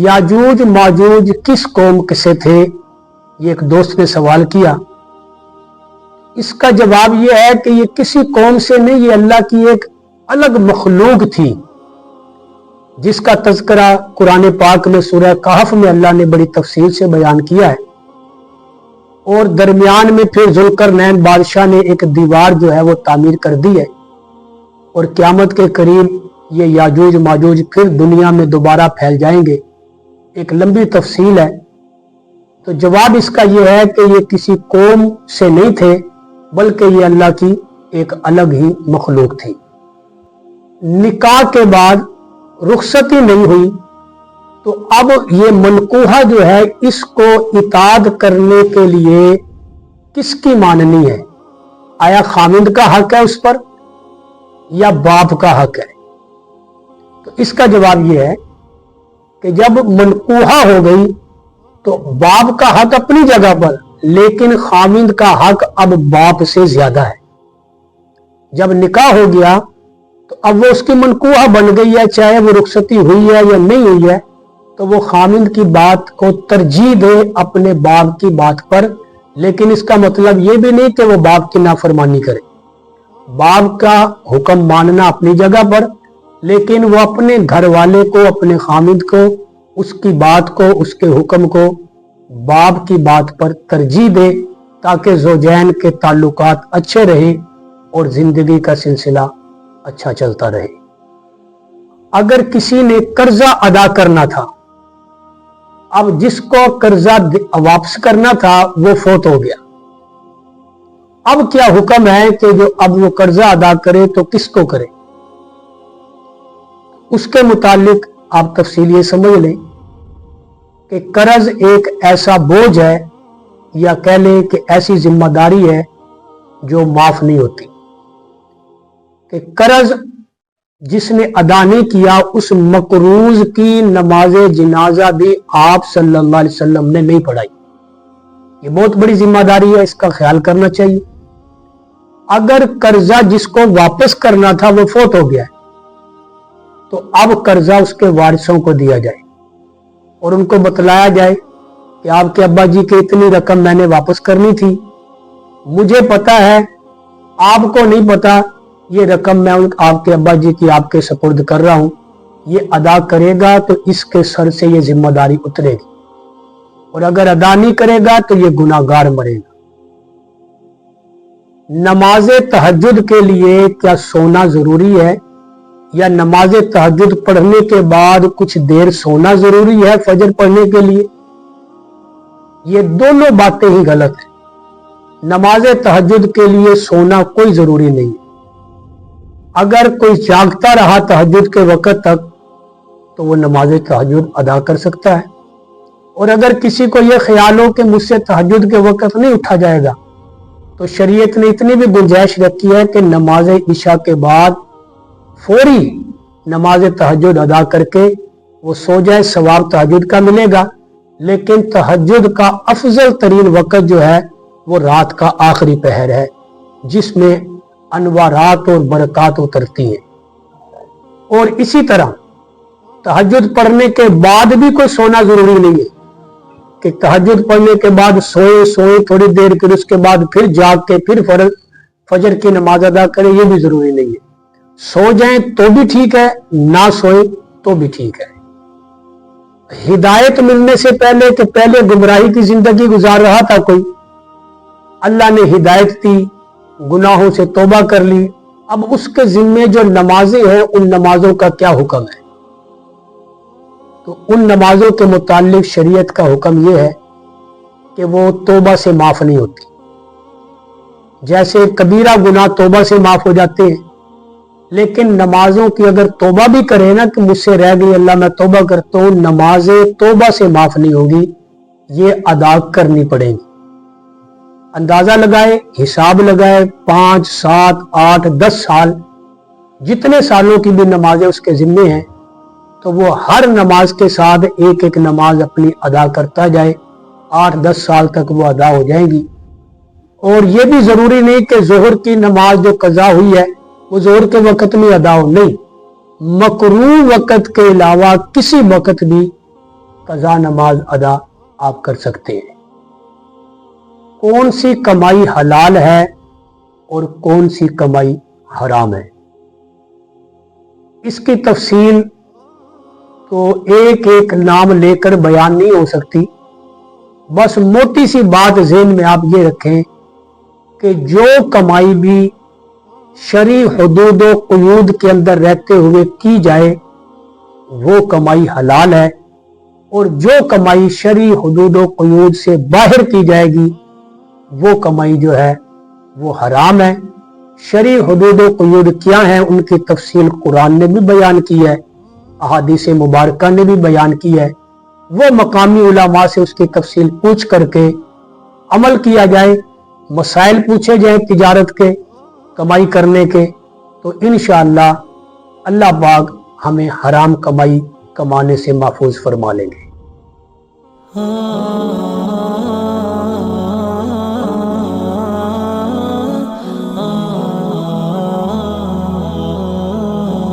याजूज माजूज किस कौम से थे, ये एक दोस्त ने सवाल किया। इसका जवाब ये है कि ये किसी कौम से नहीं, ये अल्लाह की एक अलग मखलूक थी जिसका तज़किरा कुरान पाक में सूरह कहफ में अल्लाह ने बड़ी तफसील से बयान किया है। और दरमियान में फिर जुल्करनैन बादशाह ने एक दीवार जो है वो तामीर कर दी है और क़यामत के करीब ये याजूज माजूज फिर दुनिया में दोबारा फैल जाएंगे। एक लंबी तफसील है। तो जवाब इसका ये है कि ये किसी कौम से नहीं थे, बल्कि ये अल्लाह की एक अलग ही मखलूक थी। निकाह के बाद रुखसती नहीं हुई तो अब ये मनकूहा जो है इसको इताद करने के लिए किसकी माननी है? आया खामिंद का हक है उस पर या बाप का हक है? तो इसका जवाब ये है कि जब मनकूहा हो गई तो बाप का हक अपनी जगह पर, लेकिन खामिंद का हक अब बाप से ज्यादा है। जब निकाह हो गया तो अब वो उसकी मनकूहा बन गई है, चाहे वो रुखसती हुई है या नहीं हुई है, तो वो खामिंद की बात को तरजीह दे अपने बाप की बात पर। लेकिन इसका मतलब ये भी नहीं कि वो बाप की नाफरमानी करे। बाप का हुक्म मानना अपनी जगह पर, लेकिन वो अपने घर वाले को, अपने खामिद को, उसकी बात को, उसके हुक्म को बाप की बात पर तरजीह दे, ताकि ज़ौजैन के ताल्लुकात अच्छे रहे और जिंदगी का सिलसिला अच्छा चलता रहे। अगर किसी ने कर्जा अदा करना था, अब जिसको कर्जा वापस करना था वो फौत हो गया, अब क्या हुक्म है कि जो अब वो कर्जा अदा करे तो किसको करे? उसके मुतालिक आप तफसील ये समझ लें कि कर्ज एक ऐसा बोझ है, या कह लें कि ऐसी जिम्मेदारी है जो माफ नहीं होती। कि कर्ज जिसने अदा नहीं किया उस मकरूज की नमाज जनाजा भी आप सल्लल्लाहु अलैहि वसल्लम ने नहीं पढ़ाई। ये बहुत बड़ी जिम्मेदारी है, इसका ख्याल करना चाहिए। अगर कर्जा जिसको वापस करना था वो फौत हो गया है तो अब कर्जा उसके वारिसों को दिया जाए और उनको बतलाया जाए कि आपके अब्बा जी की इतनी रकम मैंने वापस करनी थी, मुझे पता है, आपको नहीं पता, ये रकम मैं आपके अब्बा जी की आपके सपुर्द कर रहा हूं, ये अदा करेगा तो इसके सर से ये जिम्मेदारी उतरेगी, और अगर अदा नहीं करेगा तो ये गुनाहगार मरेगा। नमाज तहज्जुद के लिए क्या सोना जरूरी है, या नमाज तहज्जुद पढ़ने के बाद कुछ देर सोना जरूरी है फजर पढ़ने के लिए? ये दोनों बातें ही गलत है। नमाज तहज्जुद के लिए सोना कोई जरूरी नहीं है। अगर कोई जागता रहा तहज्जुद के वक्त तक तो वो नमाज तहज्जुद अदा कर सकता है। और अगर किसी को यह ख्याल हो कि मुझसे तहज्जुद के वक्त नहीं उठा जाएगा, तो शरीयत ने इतनी भी गुंजाइश रखी है कि नमाज इशा के बाद फौरी नमाज तहज्जुद अदा करके वो सो जाए, सवाब तहज्जुद का मिलेगा। लेकिन तहज्जुद का अफजल तरीन वक्त जो है वो रात का आखिरी पहर है, जिसमें अनवारात और बरकत उतरती हैं। और इसी तरह तहज्जुद पढ़ने के बाद भी कोई सोना जरूरी नहीं है कि तहज्जुद पढ़ने के बाद सोए थोड़ी देर, फिर उसके बाद फिर जाग के फिर फजर की नमाज अदा करें, ये भी जरूरी नहीं है। सो जाएं तो भी ठीक है, ना सोए तो भी ठीक है। हिदायत मिलने से पहले कि पहले गुमराही की जिंदगी गुजार रहा था कोई, अल्लाह ने हिदायत दी, गुनाहों से तौबा कर ली, अब उसके जिम्मे जो नमाजें हैं उन नमाजों का क्या हुक्म है? तो उन नमाजों के मुतालिक शरीयत का हुक्म यह है कि वो तौबा से माफ नहीं होती। जैसे कबीरा गुनाह तौबा से माफ हो जाते हैं, लेकिन नमाजों की अगर तौबा भी करे ना कि मुझसे रह गई अल्लाह मैं तौबा करता हूं, नमाजें तौबा से माफ नहीं होगी, ये अदा करनी पड़ेगी। अंदाजा लगाए, हिसाब लगाए, 5, 7, 8, 10 साल, जितने सालों की भी नमाजें उसके जिम्मे हैं, तो वो हर नमाज के साथ एक एक नमाज अपनी अदा करता जाए, 8-10 साल तक वो अदा हो जाएंगी। और ये भी जरूरी नहीं कि जोहर की नमाज जो कज़ा हुई है वो जोहर के वक्त में अदा हो, नहीं, मकरूह वक्त के अलावा किसी वक्त भी قضا نماز ادا آپ کر سکتے ہیں۔ کون سی کمائی حلال ہے اور کون سی کمائی حرام ہے، اس کی تفصیل تو ایک ایک نام لے کر بیان نہیں ہو سکتی، بس موٹی سی بات ذہن میں آپ یہ رکھیں کہ جو کمائی بھی شرعی حدود و قیود کے اندر رہتے ہوئے کی جائے وہ کمائی حلال ہے، اور جو کمائی شرعی حدود و قیود سے باہر کی جائے گی وہ کمائی جو ہے وہ حرام ہے۔ شرعی حدود و قیود کیا ہیں ان کی تفصیل قرآن نے بھی بیان کی ہے، احادیث مبارکہ نے بھی بیان کی ہے، وہ مقامی علماء سے اس کی تفصیل پوچھ کر کے عمل کیا جائے، مسائل پوچھے جائیں تجارت کے، کمائی کرنے کے، تو انشاءاللہ اللہ پاک ہمیں حرام کمائی کمانے سے محفوظ فرما لیں گے۔